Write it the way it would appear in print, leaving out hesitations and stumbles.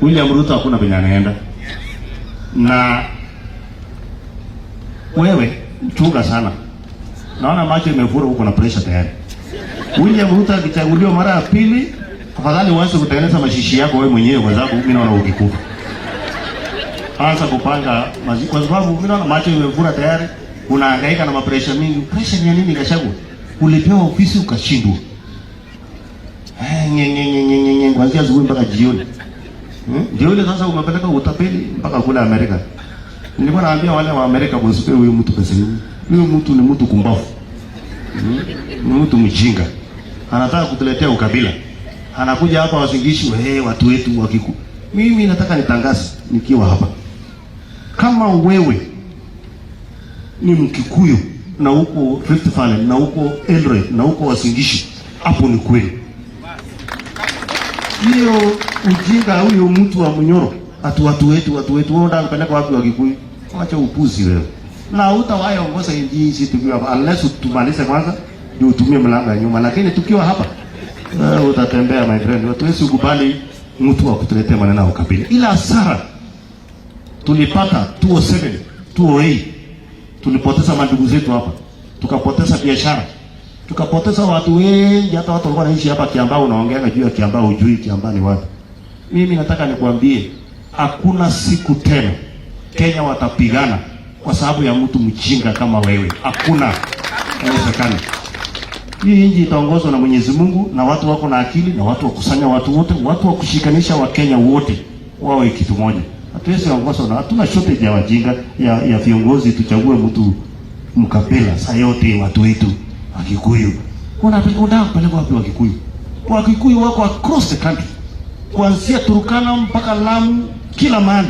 William Ruto hakuna penye anaenda. Na wewe chunga sana. Naona macho imefura huko na pressure tayari. William Ruto akichaguliwa mara ya pili, afadhali uanze kutengeneza mashishi yako wewe mwenyewe kwa sababu mimi naona ukikufa. Anza kupanga kwa sababu mimi naona macho imefura tayari, unahangaika na mapressure mingi. Pressure ni nini Gachagua? Ulipewa ofisi ukashindwa. Kuanzia asubuhi mpaka jioni. Ndio ile sasa umepeleka utapeli mpaka kule Amerika. Nilikuwa naambia wale wa Amerika msipewe huyu mtu pesa hiyo. Huyu mtu ni mtu kumbafu. Ni mtu mjinga. Anataka kutuletea ukabila. Anakuja hapa wasingishi watu wetu wa Kikuyu. Mimi nataka nitangaze nikiwa hapa. Kama wewe ni Mkikuyu na huko Rift Valley na huko Eldoret na huko Wasingishi, hapo ni kweli. Hiyo ujinga huyo mtu wa Munyoro, watu wetu wao ndio kupeleka wapi wa Kikuyu? Acha upuzi wewe. Na utawahi ongoza inji sisi tukiwa hapa unless tumalize kwanza ndio utumie mlango ya nyuma, lakini tukiwa hapa utatembea my friend. Hatuwezi kukubali mtu wa kutuletea maneno ya ukabila. Ila hasara tulipata 2007, 2008 tulipoteza mandugu zetu hapa. Tukapoteza biashara. Tukapoteza watu wengi, hata watu walikuwa wanaishi hapa Kiambaa, unaongea juu ya Kiambaa hujui Kiambaa ni wapi. Mimi nataka nikwambie hakuna siku tena Kenya watapigana kwa sababu ya mtu mjinga kama wewe. Hakuna inawezekana. Hii nchi itaongozwa na Mwenyezi Mungu na watu wako na akili na watu wakusanya watu wote, watu wakushikanisha wa Kenya wote wawe kitu moja. Hatuwezi kuongozwa na hatuna shortage ya wajinga ya viongozi tuchague mtu mkabila saa yote watu wetu wa Kikuyu. Unataka kupeleka wapi wa Kikuyu? Wa Kikuyu wako across the country. Kuanzia Turkana mpaka Lamu kila mahali.